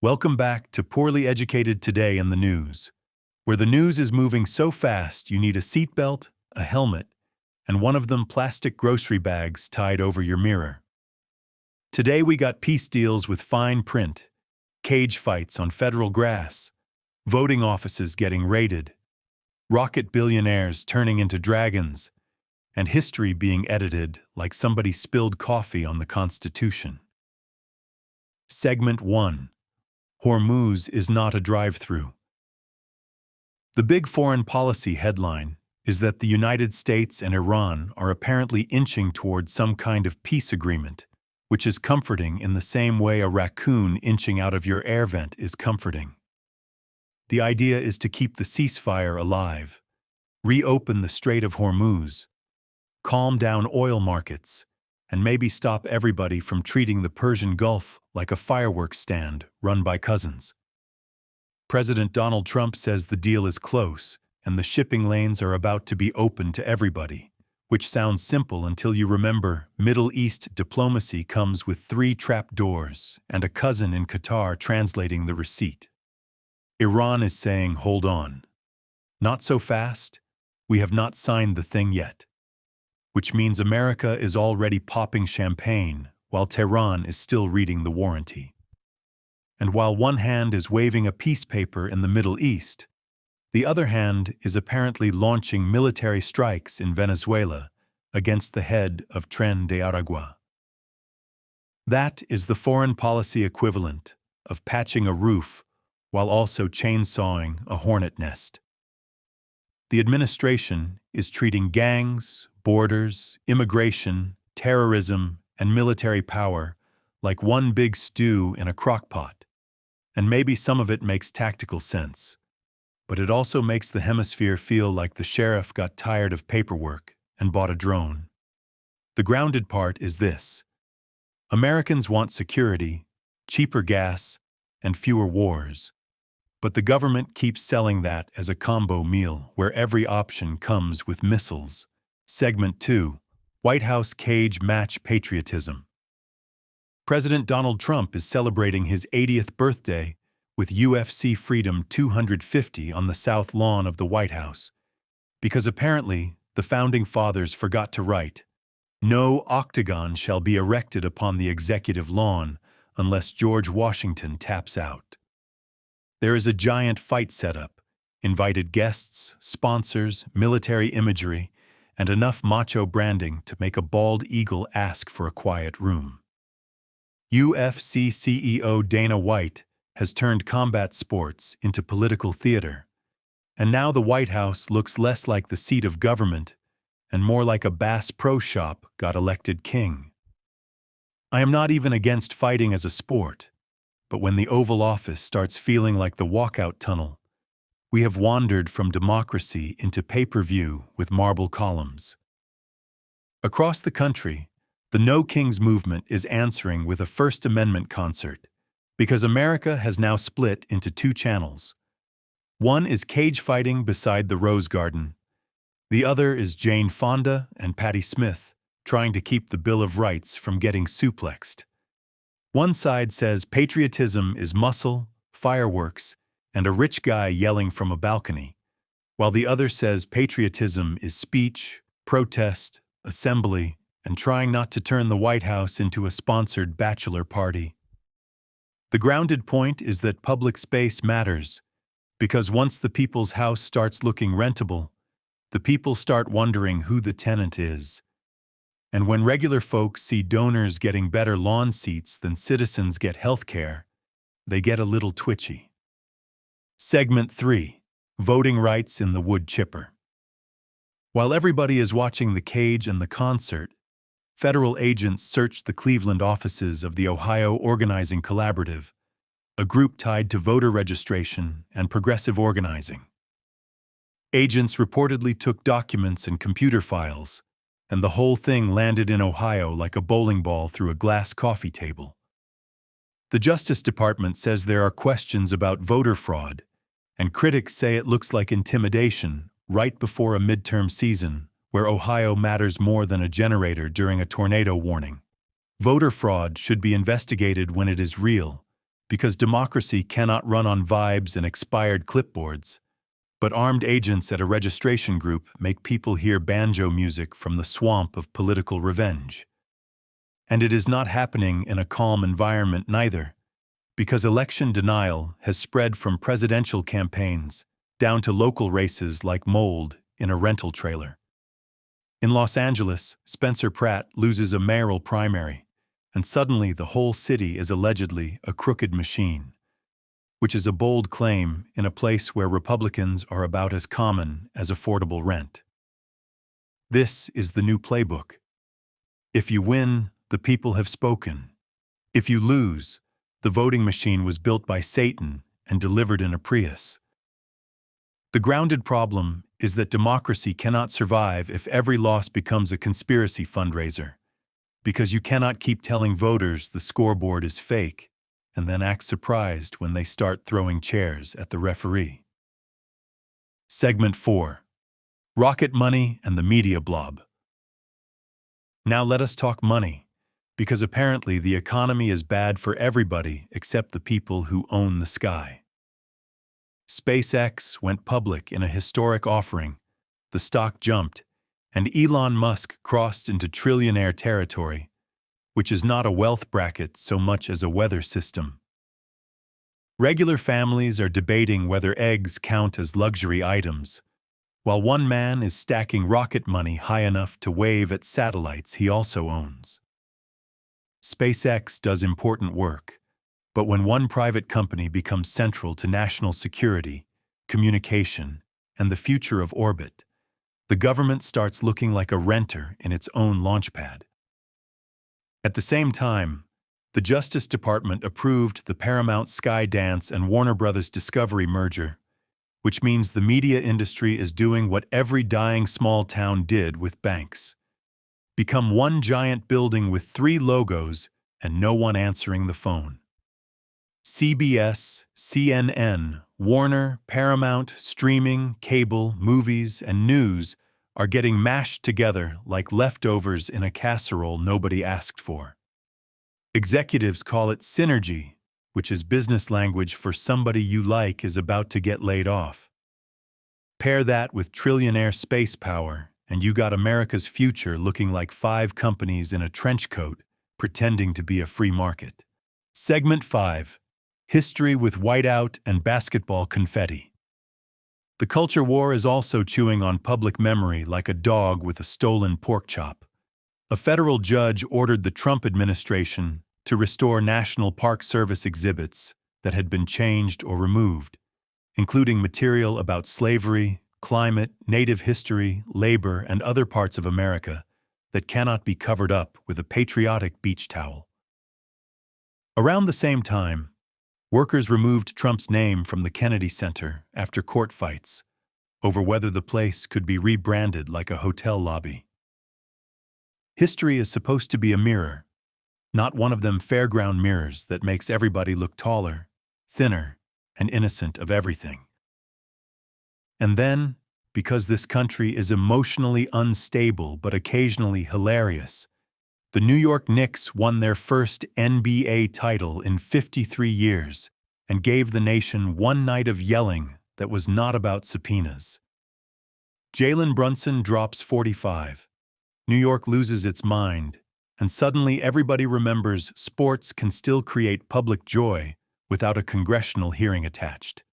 Welcome back to Poorly Educated Today in the News, where the news is moving so fast you need a seatbelt, a helmet, and one of them plastic grocery bags tied over your mirror. Today we got peace deals with fine print, cage fights on federal grass, voting offices getting raided, rocket billionaires turning into dragons, and history being edited like somebody spilled coffee on the Constitution. Segment 1. Hormuz is not a drive-through. The big foreign policy headline is that the United States and Iran are apparently inching towards some kind of peace agreement, which is comforting in the same way a raccoon inching out of your air vent is comforting. The idea is to keep the ceasefire alive, reopen the Strait of Hormuz, calm down oil markets, and maybe stop everybody from treating the Persian Gulf like a fireworks stand run by cousins. President Donald Trump says the deal is close and the shipping lanes are about to be open to everybody, which sounds simple until you remember Middle East diplomacy comes with 3 trap doors and a cousin in Qatar translating the receipt. Iran is saying, hold on. Not so fast. We have not signed the thing yet. Which means America is already popping champagne while Tehran is still reading the warranty. And while one hand is waving a peace paper in the Middle East, the other hand is apparently launching military strikes in Venezuela against the head of Tren de Aragua. That is the foreign policy equivalent of patching a roof while also chainsawing a hornet nest. The administration is treating gangs, borders, immigration, terrorism, and military power like one big stew in a crock-pot. And maybe some of it makes tactical sense, but it also makes the hemisphere feel like the sheriff got tired of paperwork and bought a drone. The grounded part is this. Americans want security, cheaper gas, and fewer wars. But the government keeps selling that as a combo meal where every option comes with missiles. Segment 2. White House Cage Match Patriotism. President Donald Trump is celebrating his 80th birthday with UFC Freedom 250 on the south lawn of the White House, because apparently the Founding Fathers forgot to write, "No octagon shall be erected upon the executive lawn unless George Washington taps out." There is a giant fight setup, invited guests, sponsors, military imagery, and enough macho branding to make a bald eagle ask for a quiet room. UFC CEO Dana White has turned combat sports into political theater, and now the White House looks less like the seat of government and more like a Bass Pro Shop got elected king. I am not even against fighting as a sport, but when the Oval Office starts feeling like the walkout tunnel, we have wandered from democracy into pay-per-view with marble columns. Across the country, the No Kings movement is answering with a First Amendment concert, because America has now split into 2 channels. One is cage fighting beside the Rose Garden. The other is Jane Fonda and Patti Smith trying to keep the Bill of Rights from getting suplexed. One side says patriotism is muscle, fireworks, and a rich guy yelling from a balcony, while the other says patriotism is speech, protest, assembly, and trying not to turn the White House into a sponsored bachelor party. The grounded point is that public space matters, because once the people's house starts looking rentable, the people start wondering who the tenant is. And when regular folks see donors getting better lawn seats than citizens get health care, they get a little twitchy. Segment 3. Voting Rights in the Wood Chipper. While everybody is watching the cage and the concert, federal agents searched the Cleveland offices of the Ohio Organizing Collaborative, a group tied to voter registration and progressive organizing. Agents reportedly took documents and computer files, and the whole thing landed in Ohio like a bowling ball through a glass coffee table. The Justice Department says there are questions about voter fraud, and critics say it looks like intimidation right before a midterm season where Ohio matters more than a generator during a tornado warning. Voter fraud should be investigated when it is real, Because democracy cannot run on vibes and expired clipboards, but armed agents at a registration group make people hear banjo music from the swamp of political revenge. And it is not happening in a calm environment neither, because election denial has spread from presidential campaigns down to local races like mold in a rental trailer. In Los Angeles, Spencer Pratt loses a mayoral primary, and suddenly the whole city is allegedly a crooked machine, which is a bold claim in a place where Republicans are about as common as affordable rent. This is the new playbook. If you win, the people have spoken. If you lose, the voting machine was built by Satan and delivered in a Prius. The grounded problem is that democracy cannot survive if every loss becomes a conspiracy fundraiser, because you cannot keep telling voters the scoreboard is fake and then act surprised when they start throwing chairs at the referee. Segment 4. Rocket Money and the Media Blob. Now let us talk money, because apparently the economy is bad for everybody except the people who own the sky. SpaceX went public in a historic offering, the stock jumped, and Elon Musk crossed into trillionaire territory, which is not a wealth bracket so much as a weather system. Regular families are debating whether eggs count as luxury items, while one man is stacking rocket money high enough to wave at satellites he also owns. SpaceX does important work, but when one private company becomes central to national security, communication, and the future of orbit, the government starts looking like a renter in its own launchpad. At the same time, the Justice Department approved the Paramount Skydance and Warner Bros. Discovery merger, which means the media industry is doing what every dying small town did with banks: become one giant building with 3 logos and no one answering the phone. CBS, CNN, Warner, Paramount, streaming, cable, movies, and news are getting mashed together like leftovers in a casserole nobody asked for. Executives call it synergy, which is business language for somebody you like is about to get laid off. Pair that with trillionaire space power, and you got America's future looking like 5 companies in a trench coat pretending to be a free market. Segment 5. History with whiteout and basketball confetti. The culture war is also chewing on public memory like a dog with a stolen pork chop. A federal judge ordered the Trump administration to restore National Park Service exhibits that had been changed or removed, including material about slavery, climate, native history, labor, and other parts of America that cannot be covered up with a patriotic beach towel. Around the same time, workers removed Trump's name from the Kennedy Center after court fights over whether the place could be rebranded like a hotel lobby. History is supposed to be a mirror, not one of them fairground mirrors that makes everybody look taller, thinner, and innocent of everything. And then, because this country is emotionally unstable but occasionally hilarious, the New York Knicks won their first NBA title in 53 years and gave the nation one night of yelling that was not about subpoenas. Jalen Brunson drops 45. New York loses its mind, and suddenly everybody remembers sports can still create public joy without a congressional hearing attached.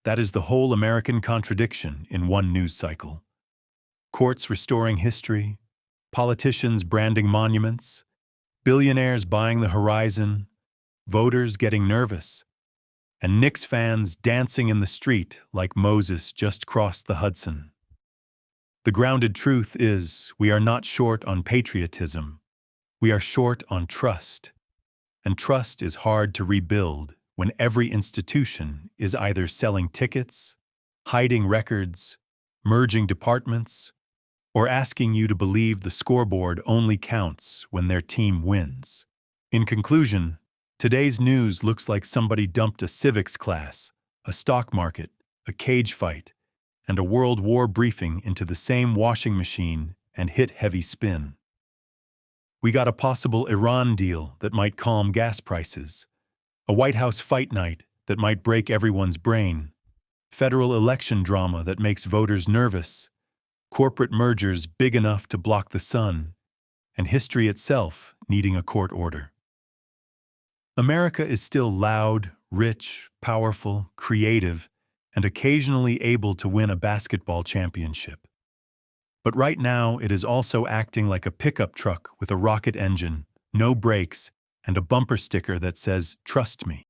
That is the whole American contradiction in one news cycle. Courts restoring history, politicians branding monuments, billionaires buying the horizon, voters getting nervous, and Knicks fans dancing in the street like Moses just crossed the Hudson. The grounded truth is we are not short on patriotism. We are short on trust. And trust is hard to rebuild when every institution is either selling tickets, hiding records, merging departments, or asking you to believe the scoreboard only counts when their team wins. In conclusion, today's news looks like somebody dumped a civics class, a stock market, a cage fight, and a World War briefing into the same washing machine and hit heavy spin. We got a possible Iran deal that might calm gas prices, A White House fight night that might break everyone's brain, federal election drama that makes voters nervous, corporate mergers big enough to block the sun, and history itself needing a court order. America is still loud, rich, powerful, creative, and occasionally able to win a basketball championship. But right now, it is also acting like a pickup truck with a rocket engine, no brakes, and a bumper sticker that says, "Trust me."